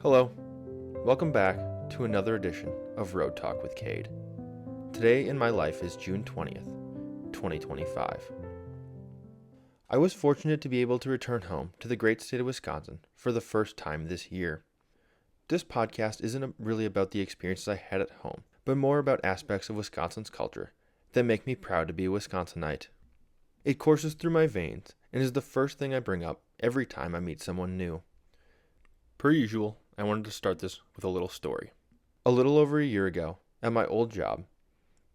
Hello, welcome back to another edition of Road Talk with Cade. Today in my life is June 20th, 2025. I was fortunate to be able to return home to the great state of Wisconsin for the first time this year. This podcast isn't really about the experiences I had at home, but more about aspects of Wisconsin's culture that make me proud to be a Wisconsinite. It courses through my veins and is the first thing I bring up every time I meet someone new. Per usual, I wanted to start this with a little story. A little over a year ago, at my old job,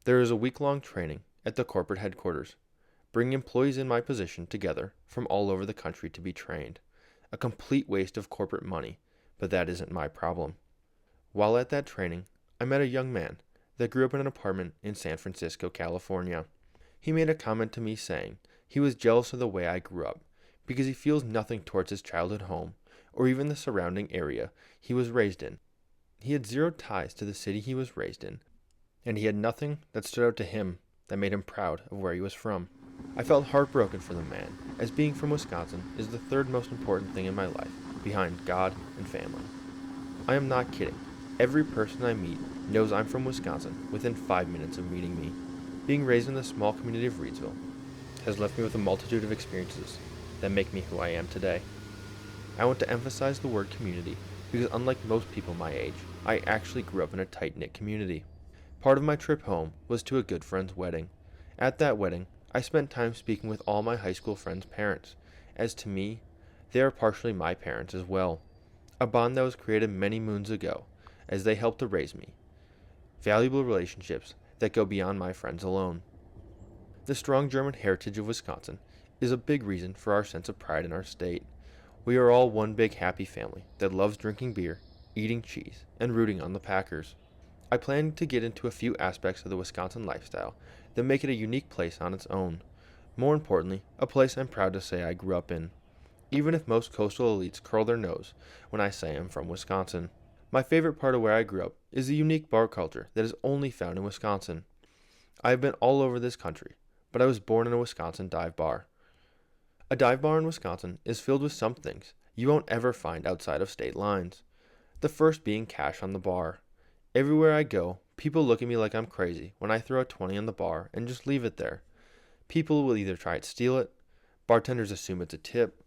there was a week-long training at the corporate headquarters, bringing employees in my position together from all over the country to be trained. A complete waste of corporate money, but that isn't my problem. While at that training, I met a young man that grew up in an apartment in San Francisco, California. He made a comment to me saying he was jealous of the way I grew up because he feels nothing towards his childhood home or even the surrounding area he was raised in. He had zero ties to the city he was raised in, and he had nothing that stood out to him that made him proud of where he was from. I felt heartbroken for the man, as being from Wisconsin is the third most important thing in my life, behind God and family. I am not kidding. Every person I meet knows I'm from Wisconsin within 5 minutes of meeting me. Being raised in the small community of Reedsville has left me with a multitude of experiences that make me who I am today. I want to emphasize the word community because unlike most people my age, I actually grew up in a tight-knit community. Part of my trip home was to a good friend's wedding. At that wedding, I spent time speaking with all my high school friends' parents, as to me, they are partially my parents as well. A bond that was created many moons ago, as they helped to raise me. Valuable relationships that go beyond my friends alone. The strong German heritage of Wisconsin is a big reason for our sense of pride in our state. We are all one big happy family that loves drinking beer, eating cheese, and rooting on the Packers. I plan to get into a few aspects of the Wisconsin lifestyle that make it a unique place on its own. More importantly, a place I'm proud to say I grew up in, even if most coastal elites curl their nose when I say I'm from Wisconsin. My favorite part of where I grew up is the unique bar culture that is only found in Wisconsin. I have been all over this country, but I was born in a Wisconsin dive bar. A dive bar in Wisconsin is filled with some things you won't ever find outside of state lines. The first being cash on the bar. Everywhere I go, people look at me like I'm crazy when I throw a 20 on the bar and just leave it there. People will either try to steal it, bartenders assume it's a tip,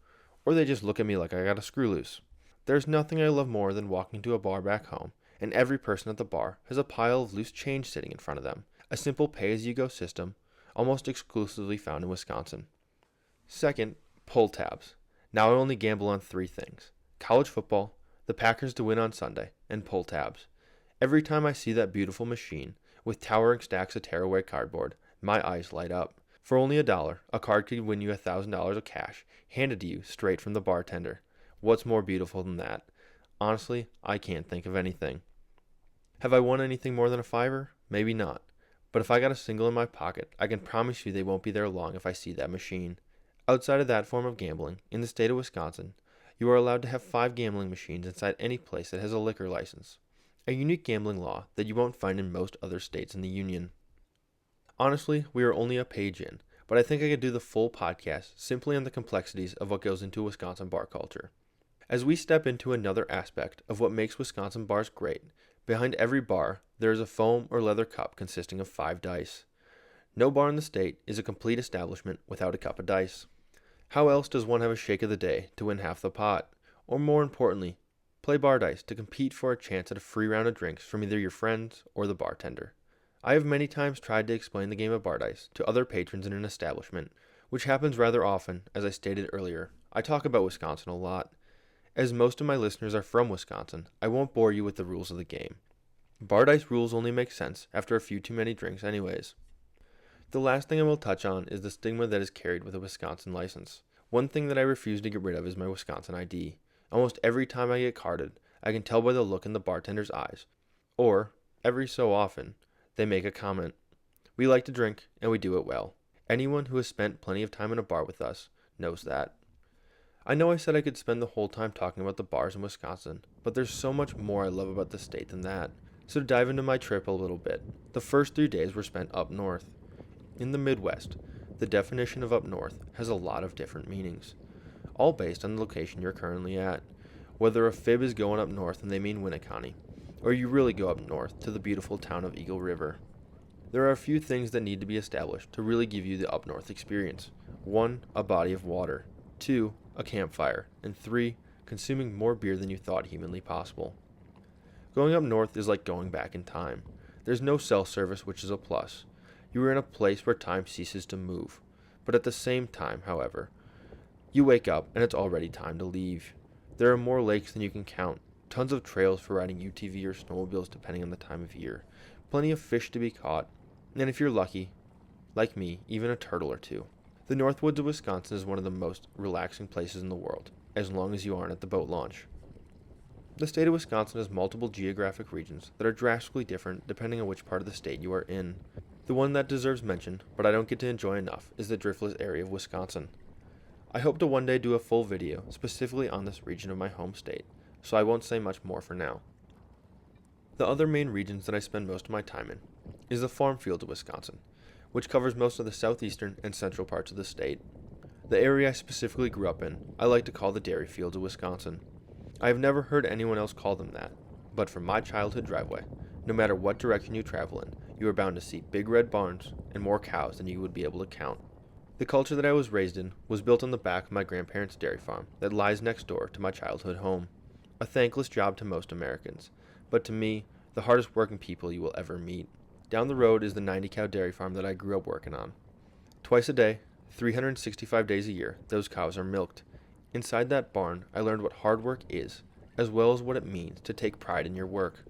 or they just look at me like I got a screw loose. There's nothing I love more than walking to a bar back home, and every person at the bar has a pile of loose change sitting in front of them. A simple pay-as-you-go system, almost exclusively found in Wisconsin. Second, pull tabs. Now I only gamble on 3 things: college football, the Packers to win on Sunday, and pull tabs. Every time I see that beautiful machine with towering stacks of tearaway cardboard, my eyes light up. For only $1, a card could win you $1,000 of cash, handed to you straight from the bartender. What's more beautiful than that? Honestly, I can't think of anything. Have I won anything more than a $5? Maybe not. But if I got a single in my pocket, I can promise you they won't be there long if I see that machine. Outside of that form of gambling, in the state of Wisconsin, you are allowed to have 5 gambling machines inside any place that has a liquor license, a unique gambling law that you won't find in most other states in the Union. Honestly, we are only a page in, but I think I could do the full podcast simply on the complexities of what goes into Wisconsin bar culture. As we step into another aspect of what makes Wisconsin bars great, behind every bar there is a foam or leather cup consisting of 5 dice. No bar in the state is a complete establishment without a cup of dice. How else does one have a shake of the day to win half the pot? Or more importantly, play bar dice to compete for a chance at a free round of drinks from either your friends or the bartender. I have many times tried to explain the game of bar dice to other patrons in an establishment, which happens rather often. As I stated earlier, I talk about Wisconsin a lot. As most of my listeners are from Wisconsin, I won't bore you with the rules of the game. Bar dice rules only make sense after a few too many drinks anyways. The last thing I will touch on is the stigma that is carried with a Wisconsin license. One thing that I refuse to get rid of is my Wisconsin ID. Almost every time I get carded, I can tell by the look in the bartender's eyes. Or, every so often, they make a comment. We like to drink, and we do it well. Anyone who has spent plenty of time in a bar with us knows that. I know I said I could spend the whole time talking about the bars in Wisconsin, but there's so much more I love about the state than that. So to dive into my trip a little bit, the first 3 days were spent up north. In the Midwest, the definition of up north has a lot of different meanings, all based on the location you're currently at. whether a fib is going up north and they mean Winneconne, or you really go up north to the beautiful town of Eagle River. There are a few things that need to be established to really give you the up north experience. 1. A body of water. 2. A campfire. And 3. Consuming more beer than you thought humanly possible. Going up north is like going back in time. There's no cell service, which is a plus. You are in a place where time ceases to move. But at the same time, however, you wake up and it's already time to leave. There are more lakes than you can count, tons of trails for riding UTV or snowmobiles depending on the time of year, plenty of fish to be caught, and if you're lucky, like me, even a turtle or two. The Northwoods of Wisconsin is one of the most relaxing places in the world, as long as you aren't at the boat launch. The state of Wisconsin has multiple geographic regions that are drastically different depending on which part of the state you are in. The one that deserves mention, but I don't get to enjoy enough, is the Driftless area of Wisconsin. I hope to one day do a full video specifically on this region of my home state, so I won't say much more for now. The other main regions that I spend most of my time in is the farm fields of Wisconsin, which covers most of the southeastern and central parts of the state. The area I specifically grew up in, I like to call the dairy fields of Wisconsin. I have never heard anyone else call them that, but from my childhood driveway, no matter what direction you travel in, you are bound to see big red barns and more cows than you would be able to count. The culture that I was raised in was built on the back of my grandparents' dairy farm that lies next door to my childhood home. A thankless job to most Americans, but to me, the hardest working people you will ever meet. Down the road is the 90-cow dairy farm that I grew up working on. Twice a day, 365 days a year, those cows are milked. Inside that barn, I learned what hard work is, as well as what it means to take pride in your work.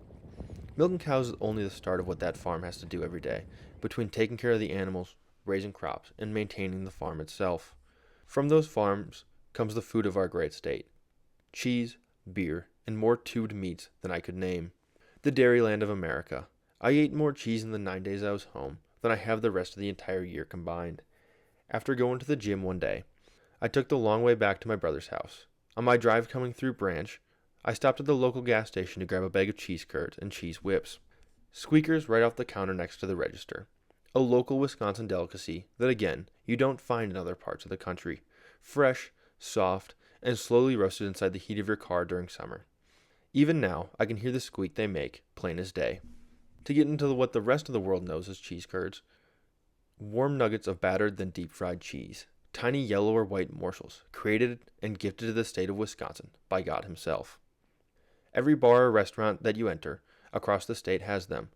Milking cows is only the start of what that farm has to do every day, between taking care of the animals, raising crops, and maintaining the farm itself. From those farms comes the food of our great state: cheese, beer, and more tubed meats than I could name. The dairyland of America. I ate more cheese in the 9 days I was home than I have the rest of the entire year combined. After going to the gym one day, I took the long way back to my brother's house. On my drive coming through Branch, I stopped at the local gas station to grab a bag of cheese curds and cheese whips. Squeakers right off the counter next to the register. A local Wisconsin delicacy that, again, you don't find in other parts of the country. Fresh, soft, and slowly roasted inside the heat of your car during summer. Even now, I can hear the squeak they make, plain as day. To get into what the rest of the world knows as cheese curds: warm nuggets of battered then deep-fried cheese. Tiny yellow or white morsels, created and gifted to the state of Wisconsin by God himself. Every bar or restaurant that you enter across the state has them,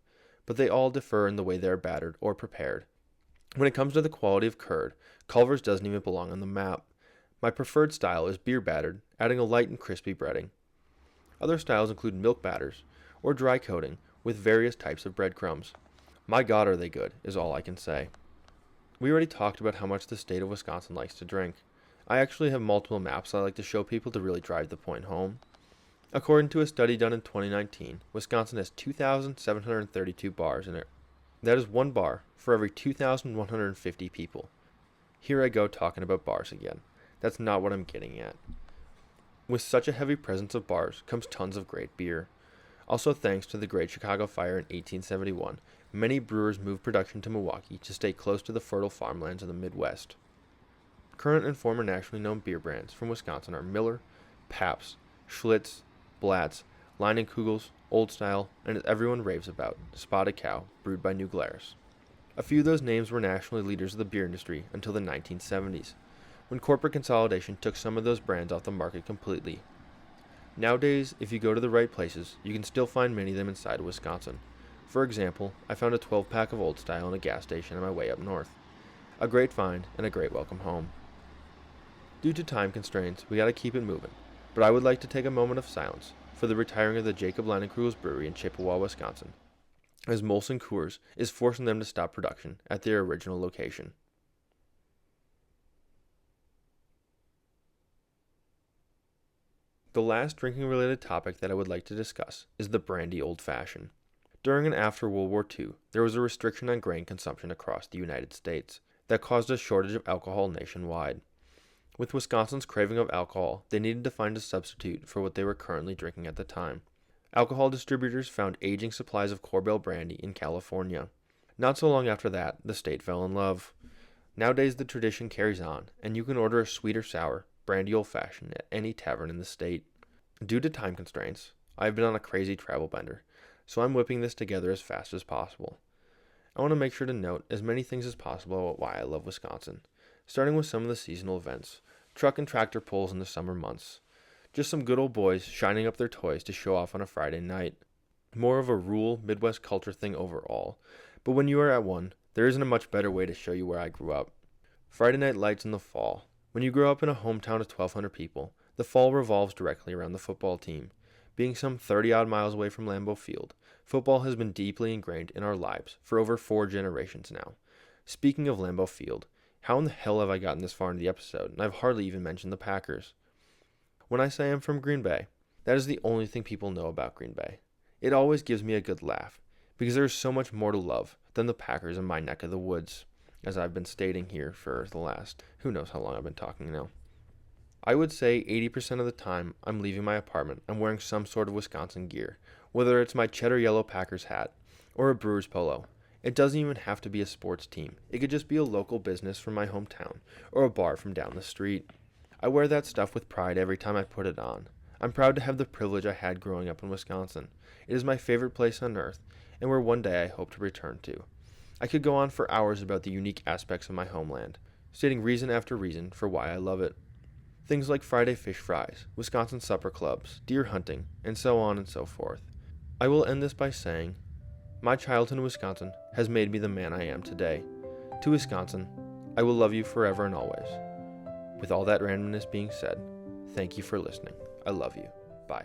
but they all differ in the way they are battered or prepared. When it comes to the quality of curd, Culver's doesn't even belong on the map. My preferred style is beer battered, adding a light and crispy breading. Other styles include milk batters, or dry coating, with various types of breadcrumbs. My God, are they good, is all I can say. We already talked about how much the state of Wisconsin likes to drink. I actually have multiple maps I like to show people to really drive the point home. According to a study done in 2019, Wisconsin has 2,732 bars in it. That is one bar for every 2,150 people. Here I go talking about bars again. That's not what I'm getting at. With such a heavy presence of bars comes tons of great beer. Also, thanks to the Great Chicago Fire in 1871, many brewers moved production to Milwaukee to stay close to the fertile farmlands of the Midwest. Current and former nationally known beer brands from Wisconsin are Miller, Pabst, Schlitz, Blatz, Leinenkugels, Old Style, and as everyone raves about, Spotted Cow, brewed by New Glarus. A few of those names were nationally leaders of the beer industry until the 1970s, when corporate consolidation took some of those brands off the market completely. Nowadays, if you go to the right places, you can still find many of them inside of Wisconsin. For example, I found a 12-pack of Old Style in a gas station on my way up north. A great find and a great welcome home. Due to time constraints, we gotta keep it moving, but I would like to take a moment of silence for the retiring of the Jacob Leinenkugels Brewery in Chippewa, Wisconsin, as Molson Coors is forcing them to stop production at their original location. The last drinking-related topic that I would like to discuss is the brandy Old Fashioned. During and after World War II, there was a restriction on grain consumption across the United States that caused a shortage of alcohol nationwide. With Wisconsin's craving of alcohol, they needed to find a substitute for what they were currently drinking at the time. Alcohol distributors found aging supplies of Korbel brandy in California. Not so long after that, the state fell in love. Nowadays the tradition carries on, and you can order a sweet or sour brandy Old Fashioned at any tavern in the state. Due to time constraints, I've been on a crazy travel bender, so I'm whipping this together as fast as possible. I want to make sure to note as many things as possible about why I love Wisconsin, starting with some of the seasonal events, truck and tractor pulls in the summer months, just some good old boys shining up their toys to show off on a Friday night. More of a rural Midwest culture thing overall, but when you are at one, there isn't a much better way to show you where I grew up. Friday night lights in the fall. When you grow up in a hometown of 1,200 people, the fall revolves directly around the football team. Being some 30 odd miles away from Lambeau Field, football has been deeply ingrained in our lives for over 4 generations now. Speaking of Lambeau Field, how in the hell have I gotten this far into the episode, and I've hardly even mentioned the Packers? When I say I'm from Green Bay, that is the only thing people know about Green Bay. It always gives me a good laugh, because there is so much more to love than the Packers in my neck of the woods, as I've been stating here for the last, who knows how long I've been talking now. I would say 80% of the time I'm leaving my apartment, I'm wearing some sort of Wisconsin gear, whether it's my cheddar yellow Packers hat or a Brewers polo. It doesn't even have to be a sports team. It could just be a local business from my hometown or a bar from down the street. I wear that stuff with pride every time I put it on. I'm proud to have the privilege I had growing up in Wisconsin. It is my favorite place on earth, and where one day I hope to return to. I could go on for hours about the unique aspects of my homeland, stating reason after reason for why I love it. Things like Friday fish fries, Wisconsin supper clubs, deer hunting, and so on and so forth. I will end this by saying, my childhood in Wisconsin has made me the man I am today. To Wisconsin, I will love you forever and always. With all that randomness being said, thank you for listening. I love you. Bye.